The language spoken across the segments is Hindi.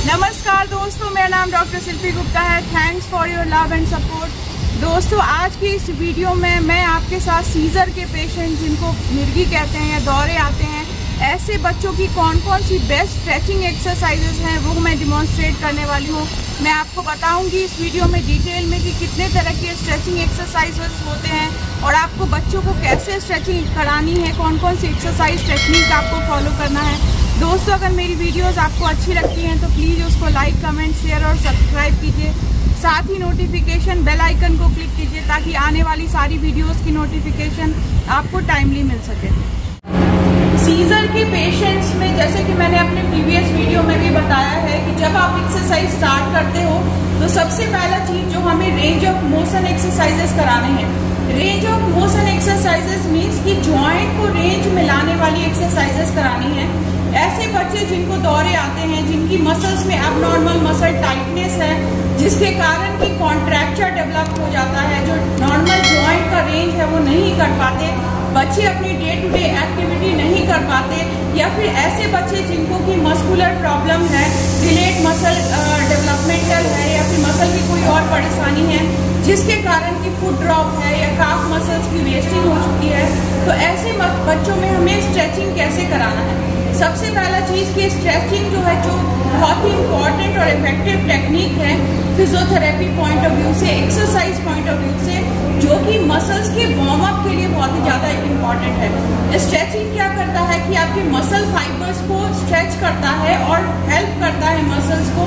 नमस्कार दोस्तों, मेरा नाम डॉक्टर शिल्पी गुप्ता है। Thanks for your love and support. दोस्तों, आज की इस वीडियो में मैं आपके साथ सीजर के पेशेंट जिनको मिर्गी कहते हैं या दौरे आते हैं, ऐसे बच्चों की कौन कौन सी बेस्ट स्ट्रेचिंग एक्सरसाइजेज हैं वो मैं डिमॉन्स्ट्रेट करने वाली हूँ। मैं आपको बताऊंगी इस वीडियो में डिटेल में कि कितने तरह के स्ट्रेचिंग एक्सरसाइजेस होते हैं और आपको बच्चों को कैसे स्ट्रेचिंग करानी है, कौन कौन सी एक्सरसाइज टेक्निक आपको फॉलो करना है। दोस्तों, अगर मेरी वीडियोस आपको अच्छी लगती हैं तो प्लीज़ उसको लाइक, कमेंट, शेयर और सब्सक्राइब कीजिए। साथ ही नोटिफिकेशन बेल आइकन को क्लिक कीजिए ताकि आने वाली सारी वीडियोस की नोटिफिकेशन आपको टाइमली मिल सके। सीजर के पेशेंट्स में, जैसे कि मैंने अपने प्रीवियस वीडियो में भी बताया है कि जब आप एक्सरसाइज स्टार्ट करते हो तो सबसे पहला चीज़ जो हमें रेंज ऑफ मोशन एक्सरसाइजेस कराने हैं। Range of motion exercises means कि जॉइंट को रेंज में लाने वाली एक्सरसाइजेस करानी है। ऐसे बच्चे जिनको दौरे आते हैं, जिनकी मसल्स में एबनॉर्मल मसल टाइटनेस है, जिसके कारण कि कॉन्ट्रैक्चर डेवलप हो जाता है, जो नॉर्मल जॉइंट का रेंज है वो नहीं कर पाते, बच्चे अपनी डे टू डे एक्टिविटी नहीं कर पाते, या फिर ऐसे बच्चे जिनको कि मस्कुलर प्रॉब्लम है, डिलेड मसल डेवलपमेंटल है, या फिर मसल की कोई और परेशानी है जिसके कारण कि फुट ड्रॉप है या काफ मसल्स की वेस्टिंग हो चुकी है, तो ऐसे बच्चों में हमें स्ट्रेचिंग कैसे कराना है। सबसे पहला चीज़ कि स्ट्रेचिंग जो है, जो बहुत ही इम्पॉर्टेंट और इफेक्टिव टेक्निक है फिजियोथेरेपी पॉइंट ऑफ व्यू से, एक्सरसाइज पॉइंट ऑफ व्यू से, जो कि मसल्स के वार्म अप के लिए बहुत ही ज़्यादा इम्पॉर्टेंट है। स्ट्रेचिंग क्या करता है कि आपके मसल फाइबर्स को स्ट्रेच करता है और हेल्प करता है मसल्स को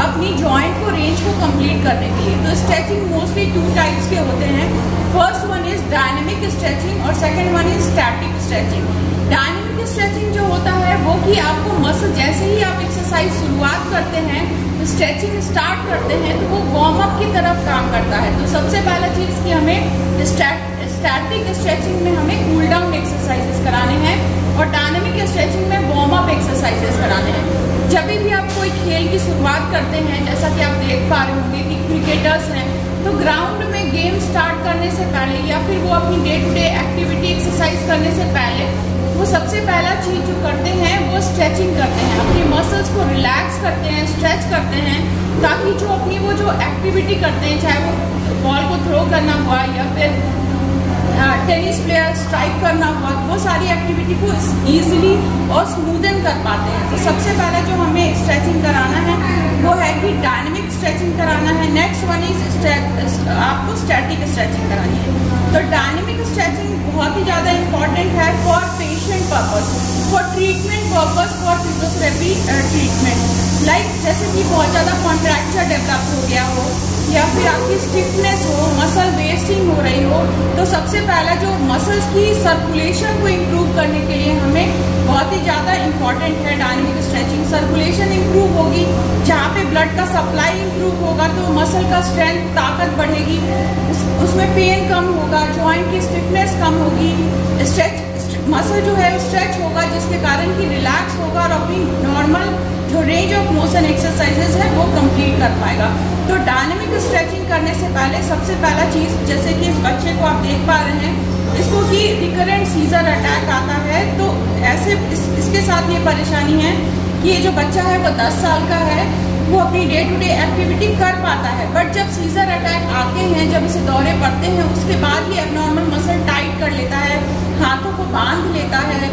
अपनी जॉइंट को रेंज को कंप्लीट करने के लिए। तो स्ट्रेचिंग मोस्टली 2 टाइप्स के होते हैं। First one is dynamic stretching और second one is static stretching. Dynamic stretching जो होता है वो कि आपको मसल, जैसे ही आप एक्सरसाइज शुरुआत करते हैं, स्ट्रेचिंग स्टार्ट करते हैं, तो वो वार्म अप की तरफ काम करता है। तो सबसे पहला चीज़ कि हमें स्टैटिक स्ट्रेचिंग में हमें कूल डाउन एक्सरसाइजेस कराने हैं और डायनेमिक स्ट्रेचिंग में वार्म अप एक्सरसाइजेस कराने हैं। जब भी आप कोई खेल की शुरुआत करते हैं, जैसा कि आप देख पा रहे होंगे कि क्रिकेटर्स हैं, तो ग्राउंड में गेम स्टार्ट करने से पहले या फिर वो अपनी day to day activity exercise करने से पहले वो सबसे पहला चीज़ जो करते हैं वो स्ट्रेचिंग करते हैं, अपनी मसल्स को रिलैक्स करते हैं, स्ट्रेच करते हैं, ताकि जो अपनी वो जो एक्टिविटी करते हैं, चाहे वो बॉल को थ्रो करना हुआ या फिर टेनिस प्लेयर स्ट्राइक करना हुआ, वो सारी एक्टिविटी को ईजिली और स्मूदन कर पाते हैं। तो सबसे पहला जो हमें स्ट्रेचिंग कराना है वो है कि डायनेमिक स्ट्रेचिंग कराना है। नेक्स्ट वन इज आपको स्टैटिक स्ट्रेचिंग करानी है। तो डायनेमिक स्ट्रेचिंग बहुत ही ज़्यादा इम्पॉर्टेंट है for patient purpose, for treatment purpose, for physiotherapy treatment. Like जैसे कि बहुत ज़्यादा कॉन्ट्रैक्चर डेवलप हो गया हो या फिर आपकी स्टिफनेस हो, मसल वेस्टिंग हो रही हो, तो सबसे पहला जो मसल्स की सर्कुलेशन को इम्प्रूव करने के लिए हमें बहुत ही ज़्यादा इम्पॉर्टेंट है डायनेमिक स्ट्रेचिंग। सर्कुलेशन इम्प्रूव होगी, जहाँ पे ब्लड का सप्लाई इम्प्रूव होगा तो मसल का स्ट्रेंथ, ताकत बढ़ेगी, उसमें पेन कम होगा, जॉइंट की स्टिफनेस कम होगी, मसल जो है स्ट्रेच होगा, जिसके कारण कि रिलैक्स होगा और अपनी नॉर्मल जो रेंज ऑफ मोशन एक्सरसाइजेस है वो कंप्लीट कर पाएगा। तो डायनेमिक स्ट्रेचिंग करने से पहले सबसे पहला चीज़, जैसे कि इस बच्चे को आप देख पा रहे हैं, इसको कि रिकरेंट सीजर अटैक आता है, तो ऐसे इसके साथ ये परेशानी है कि ये जो बच्चा है वो 10 साल का है, वो अपनी डे टू डे एक्टिविटी कर पाता है, बट जब सीजर अटैक आते हैं, जब इसे दौरे पड़ते हैं, उसके बाद ये एबनॉर्मल मसल टाइट कर लेता है, हाथों को बांध लेता है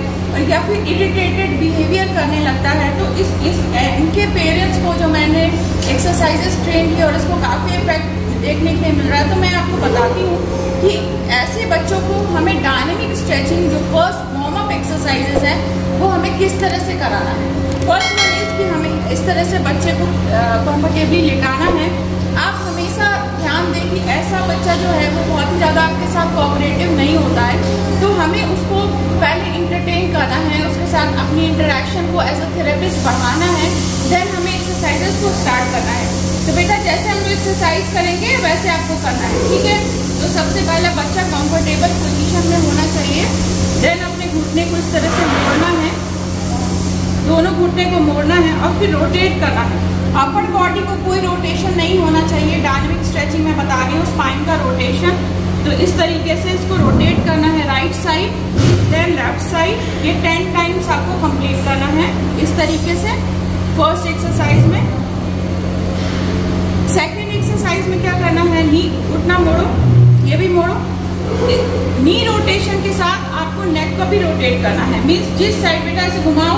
या फिर इरिटेटेड बिहेवियर करने लगता है। तो इनके पेरेंट्स को जो मैंने एक्सरसाइजेस ट्रेन की और इसको काफ़ी इफेक्ट देखने के लिए मिल रहा है, तो मैं आपको बताती हूँ कि ऐसे बच्चों को हमें डायनेमिक स्ट्रेचिंग जो फर्स्ट वार्म अप एक्सरसाइजेस है वो हमें किस तरह से कराना है। फर्स्ट वन इज कि हमें इस तरह से बच्चे को कंफर्टेबली लेटाना है। आप हमेशा ध्यान दें कि ऐसा बच्चा जो है वो बहुत ही ज़्यादा आपके साथ कोऑपरेटिव नहीं होता है, तो हमें उसको पहले इंटरटेन करना है, उसके साथ अपनी इंटरेक्शन को एज अ थेरेपिस्ट बढ़ाना है, देन हमें एक्सरसाइजेस को स्टार्ट करना है। तो बेटा, जैसे हम लोग एक्सरसाइज करेंगे वैसे आपको करना है, ठीक है। तो सबसे पहला बच्चा कंफर्टेबल पोजीशन में होना चाहिए, देन अपने घुटने को इस तरह से मोड़ना है, दोनों घुटने को मोड़ना है और फिर रोटेट करना है। अपर बॉडी को कोई रोटेशन नहीं होना चाहिए। डायनेमिक स्ट्रेचिंग में बता रही हूँ, स्पाइन का रोटेशन। तो इस तरीके से इसको रोटेट करना है, right side then left side. ये 10 टाइम्स आपको कंप्लीट करना है इस तरीके से फर्स्ट एक्सरसाइज में। एक्सरसाइज में क्या करना है, नी घुटना मोड़ो, ये भी मोड़ो। नी रोटेशन के साथ आपको नेक को भी रोटेट करना है। मीन्स जिस साइड बेटा इसे घुमाओ,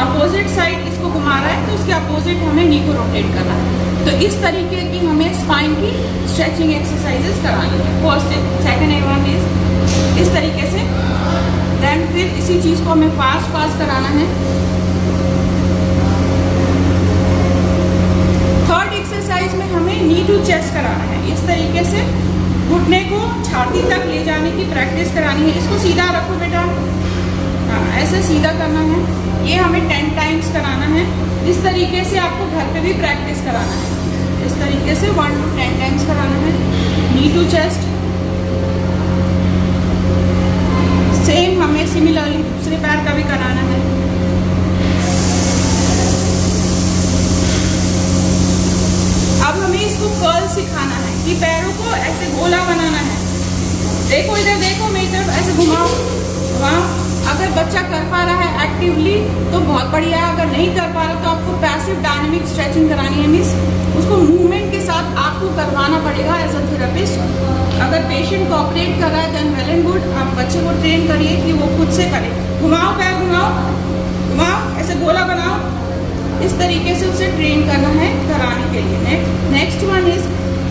अपोजिट साइड इसको घुमा रहा है तो उसके अपोजिट हमें नी को रोटेट करना है। तो इस तरीके की हमें स्पाइन की स्ट्रेचिंग एक्सरसाइजेस करानी है। फर्स्ट सेकंड वन इज इस तरीके से, देन फिर इसी चीज को हमें फास्ट कराना है। थर्ड एक्सरसाइज में हमें नी टू चेस्ट कराना है। इस तरीके से घुटने को छाती तक ले जाने की प्रैक्टिस करानी है। इसको सीधा रखो बेटा, हाँ ऐसे सीधा करना है। ये हमें 10 टाइम्स कराना है। इस तरीके से आपको घर पे भी प्रैक्टिस कराना है। इस तरीके से 1 to 10 टाइम्स कराना है। नी टू चेस्ट सेम हमें सिमिलरली दूसरे पैर का भी कराना है। अब हमें इसको कर्ल सिखाना है कि पैरों को ऐसे गोला बनाना है। देखो इधर देखो, मेरी तरफ ऐसे घुमाओ घुमाओ। अगर बच्चा कर पा रहा है एक्टिवली तो बहुत बढ़िया है, अगर नहीं कर पा रहा तो आपको पैसिव डायनेमिक स्ट्रेचिंग करानी है। मीन्स उसको मूवमेंट के साथ आपको करवाना पड़ेगा एज अ थेरेपिस्ट। अगर पेशेंट कोऑपरेट कर रहा है देन वेल एंड गुड। आप बच्चे को ट्रेन करिए कि वो खुद से करे। घुमाओ पैर, घुमाओ घुमाओ, ऐसे गोला बनाओ। इस तरीके से उसे ट्रेन करना है कराने के लिए। नेक्स्ट वन इज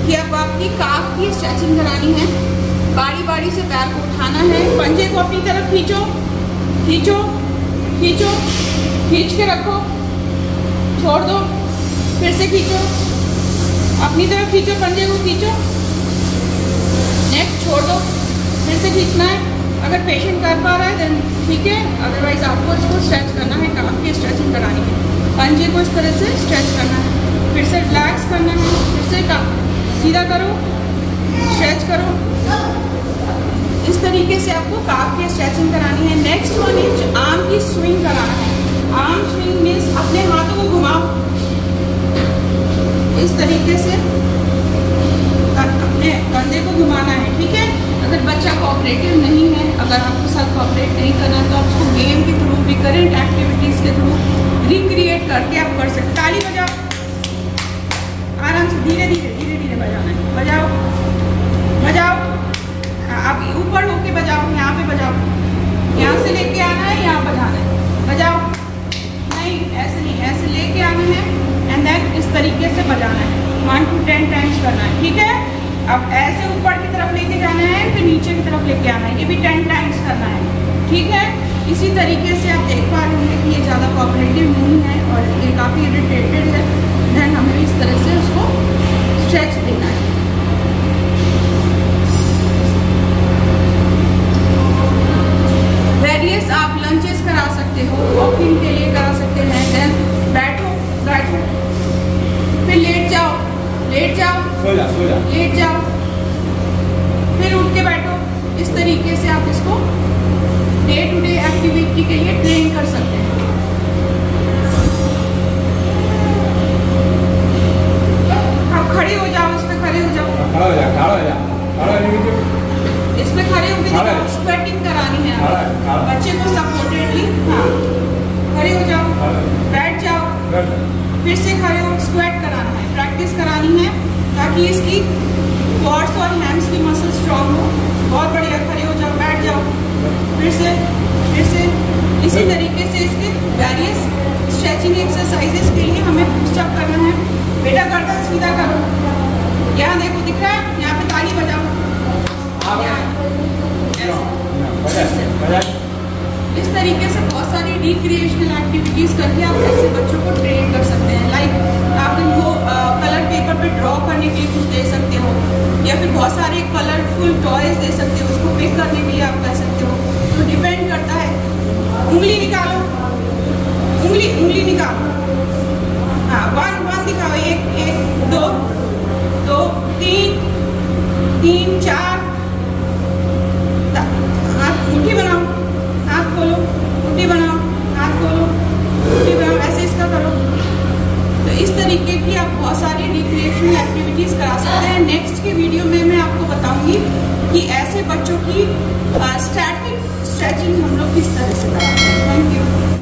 कि अब आपकी काफ की स्ट्रेचिंग करानी है। बारी बारी से पैर को उठाना है, पंजे को अपनी तरफ खींचो खींचो खींचो, खींच के रखो, छोड़ दो, फिर से खींचो, अपनी तरफ खींचो, पंजे को खींचो, नेक्स्ट छोड़ दो, फिर से खींचना है। अगर पेशेंट कर पा रहा है देन ठीक है, अदरवाइज आपको इसको स्ट्रेच करना है। काफ की स्ट्रेचिंग करानी है। पंजे को इस तरह से स्ट्रेच करना है, फिर से रिलैक्स करना है, फिर से सीधा करो, स्ट्रेच करो। इस तरीके से आपको काफ की स्ट्रेचिंग करानी है। नेक्स्ट वन इज आर्म की स्विंग कराना है। आर्म स्विंग मीन्स अपने हाथों को घुमाओ इस तरीके से, अपने कंधे को घुमाना है। ठीक है, अगर बच्चा कोऑपरेटिव नहीं है, अगर आपको साथ कोऑपरेट नहीं करना है तो आप उसको गेम के थ्रू, रिकरेंट एक्टिविटीज के थ्रू रिक्रिएट करके आप कर सकते। ताली बजाओ, आराम से धीरे धीरे धीरे धीरे बजाना है। बजाओ बजाओ, आप ऊपर होके बजाओ, यहाँ पे बजाओ, यहाँ से लेके आना है, यहाँ बजाना है। बजाओ नहीं, ऐसे नहीं, ऐसे लेके आना है एंड देन इस तरीके से बजाना है। 1 to 10 टाइम्स करना है। ठीक है, अब ऐसे ऊपर की तरफ लेके जाना है, फिर नीचे की तरफ लेके आना है। ये भी 10 टाइम्स करना है। ठीक है, इसी तरीके से आप देख पा रहे होंगे कि ये ज़्यादा कोऑपरेटिव नहीं है और ये काफ़ी इरिटेटेड है। देन हमें इस तरह से उसको स्ट्रेच देना है। वेरियस आप लंचेस करा सकते हो, वॉकिंग के लिए करा सकते हैं। देन बैठो बैठो, फिर लेट जाओ लेट जाओ, सो जा लेट जाओ, फिर उठ के बैठो। इस तरीके से आप इसको डे टू डे एक्टिविटी के लिए ट्रेन कर सकते हैं। आप खड़े हो जाओ, इस पे खड़े हो जाओ, इस पे खड़े होकर स्क्वेटिंग करानी है बच्चे को सपोर्टेडली। हाँ, खड़े हो जाओ, बैठ जाओ, फिर से खड़े हो, स्क्वेट कराना है, प्रैक्टिस करानी है ताकि इसकी क्वाड्स और हैम्स की मसल स्ट्रॉन्ग हो। बहुत बढ़िया, खड़े हो जाओ, बैठ जाओ, फिर से इसी तरीके से इसके वेरियस स्ट्रेचिंग एक्सरसाइजेस के लिए हमें पुशअप करना है। बेटा गर्दन सीधा करो, यहाँ देखो दिख रहा है, यहाँ पे ताली बजाओ। इस तरीके से बहुत सारी रिक्रिएशनल एक्टिविटीज करके आप ऐसे बच्चों को ट्रेन कर सकते हैं। लाइक आप इनको कलर पेपर पे ड्रॉ करने के लिए कुछ दे सकते हो, या फिर बहुत सारे कलरफुल टॉयज दे सकते हो, उसको पिक करने के लिए आप कर सकते हो। तो डिपेंड करता है। उंगली निकालो, उंगली निकालो। हाँ, 1 दिखाओ, 1 2 2 3 3 4। मुट्ठी बनाओ, हाथ खोलो, मुट्ठी बनाओ, हाथ खोलो, मुट्ठी बनाओ, ऐसे इसका करो। तो इस तरीके की आप बहुत सारी रिक्रिएशनल एक्टिविटीज करा सकते हैं। नेक्स्ट के वीडियो में मैं आपको बताऊंगी कि ऐसे बच्चों की स्टैटिक स्ट्रेचिंग हम लोग किस तरह से कराते हैं। Thank you.